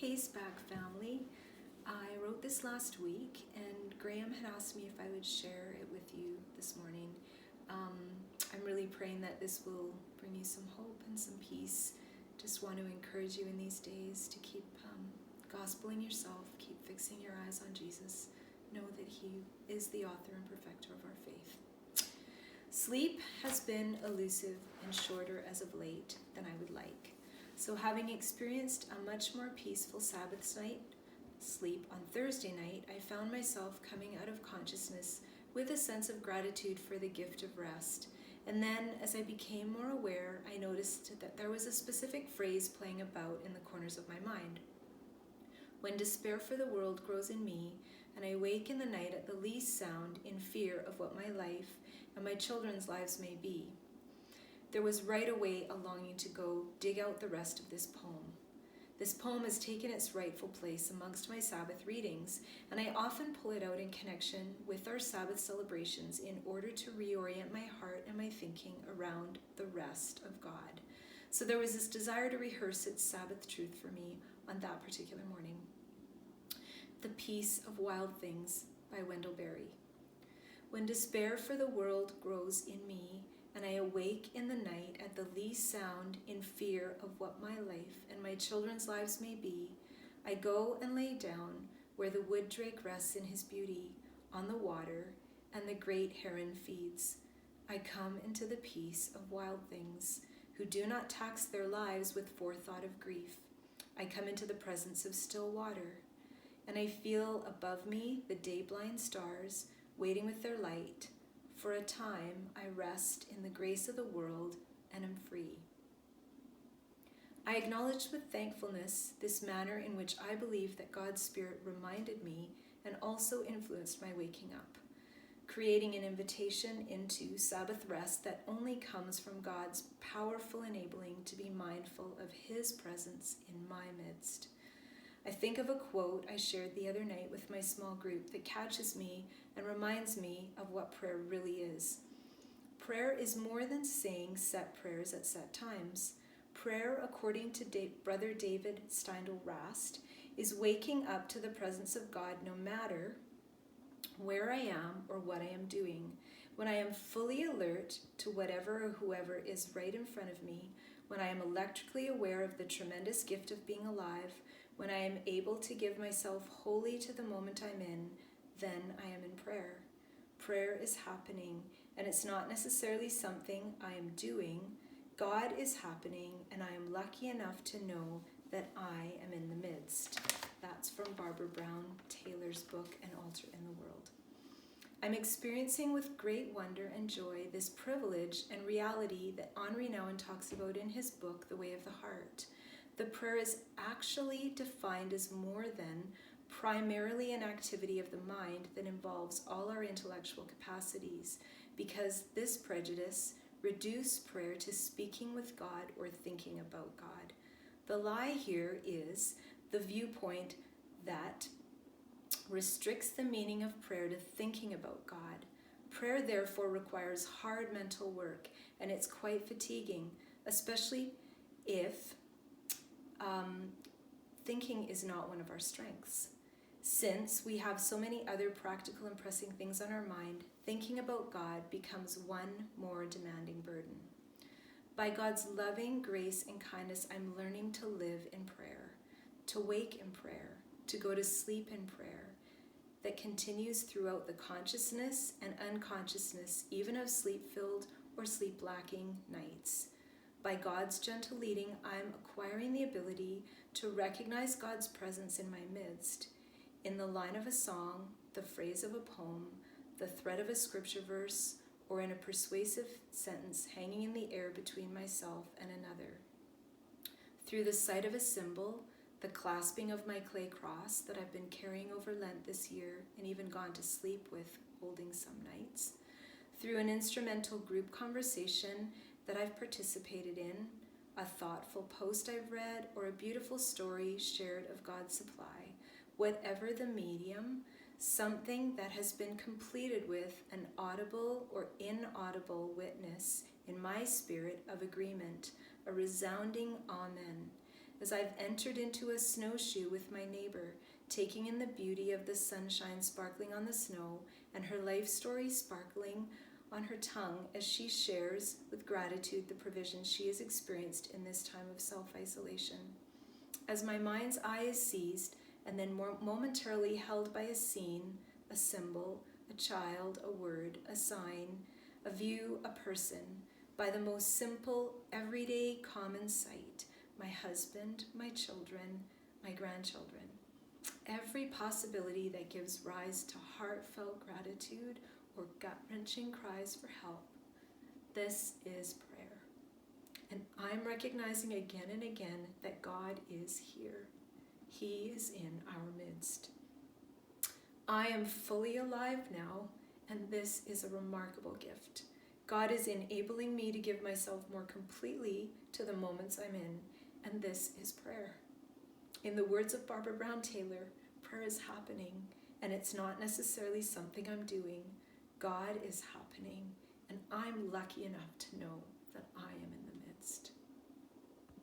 Pace Back family. I wrote this last week and Graham had asked me if I would share it with you this morning. I'm really praying that this will bring you some hope and some peace. Just want to encourage you in these days to keep gospeling yourself, keep fixing your eyes on Jesus. Know that He is the author and perfecter of our faith. Sleep has been elusive and shorter as of late than I would like. So having experienced a much more peaceful Sabbath night sleep on Thursday night, I found myself coming out of consciousness with a sense of gratitude for the gift of rest. And then, as I became more aware, I noticed that there was a specific phrase playing about in the corners of my mind. When despair for the world grows in me, and I wake in the night at the least sound in fear of what my life and my children's lives may be. There was right away a longing to go dig out the rest of this poem. This poem has taken its rightful place amongst my Sabbath readings, and I often pull it out in connection with our Sabbath celebrations in order to reorient my heart and my thinking around the rest of God. So there was this desire to rehearse its Sabbath truth for me on that particular morning. The Peace of Wild Things by Wendell Berry. When despair for the world grows in me, and I awake in the night at the least sound in fear of what my life and my children's lives may be, I go and lay down where the wood drake rests in his beauty on the water and the great heron feeds. I come into the peace of wild things who do not tax their lives with forethought of grief. I come into the presence of still water, and I feel above me the day-blind stars waiting with their light. For a time, I rest in the grace of the world and am free. I acknowledge with thankfulness this manner in which I believe that God's Spirit reminded me and also influenced my waking up, creating an invitation into Sabbath rest that only comes from God's powerful enabling to be mindful of His presence in my midst. I think of a quote I shared the other night with my small group that catches me and reminds me of what prayer really is. Prayer is more than saying set prayers at set times. Prayer, according to Brother David Steindl-Rast, is waking up to the presence of God no matter where I am or what I am doing. When I am fully alert to whatever or whoever is right in front of me, when I am electrically aware of the tremendous gift of being alive, when I am able to give myself wholly to the moment I'm in, then I am in prayer. Prayer is happening, and it's not necessarily something I am doing. God is happening, and I am lucky enough to know that I am in the midst. That's from Barbara Brown Taylor's book, An Altar in the World. I'm experiencing with great wonder and joy this privilege and reality that Henri Nouwen talks about in his book, The Way of the Heart. The prayer is actually defined as more than primarily an activity of the mind that involves all our intellectual capacities, because this prejudice reduces prayer to speaking with God or thinking about God. The lie here is the viewpoint that restricts the meaning of prayer to thinking about God. Prayer therefore requires hard mental work, and it's quite fatiguing, especially if thinking is not one of our strengths. Since we have so many other practical and pressing things on our mind, thinking about God becomes one more demanding burden. By God's loving grace and kindness, I'm learning to live in prayer, to wake in prayer, to go to sleep in prayer, that continues throughout the consciousness and unconsciousness, even of sleep-filled or sleep-lacking nights. By God's gentle leading, I'm acquiring the ability to recognize God's presence in my midst, in the line of a song, the phrase of a poem, the thread of a scripture verse, or in a persuasive sentence hanging in the air between myself and another. Through the sight of a symbol, the clasping of my clay cross that I've been carrying over Lent this year and even gone to sleep with holding some nights, through an instrumental group conversation that I've participated in, a thoughtful post I've read, or a beautiful story shared of God's supply, whatever the medium, something that has been completed with an audible or inaudible witness in my spirit of agreement, a resounding amen. as I've entered into a snowshoe with my neighbor, taking in the beauty of the sunshine sparkling on the snow and her life story sparkling on her tongue as she shares with gratitude the provisions she has experienced in this time of self-isolation. As my mind's eye is seized and then momentarily held by a scene, a symbol, a child, a word, a sign, a view, a person, by the most simple, everyday, common sight, my husband, my children, my grandchildren. Every possibility that gives rise to heartfelt gratitude or gut-wrenching cries for help. This is prayer. And I'm recognizing again and again that God is here. He is in our midst. I am fully alive now, and this is a remarkable gift. God is enabling me to give myself more completely to the moments I'm in, and this is prayer. In the words of Barbara Brown Taylor, prayer is happening, and it's not necessarily something I'm doing. God is happening, and I'm lucky enough to know that I am in the midst.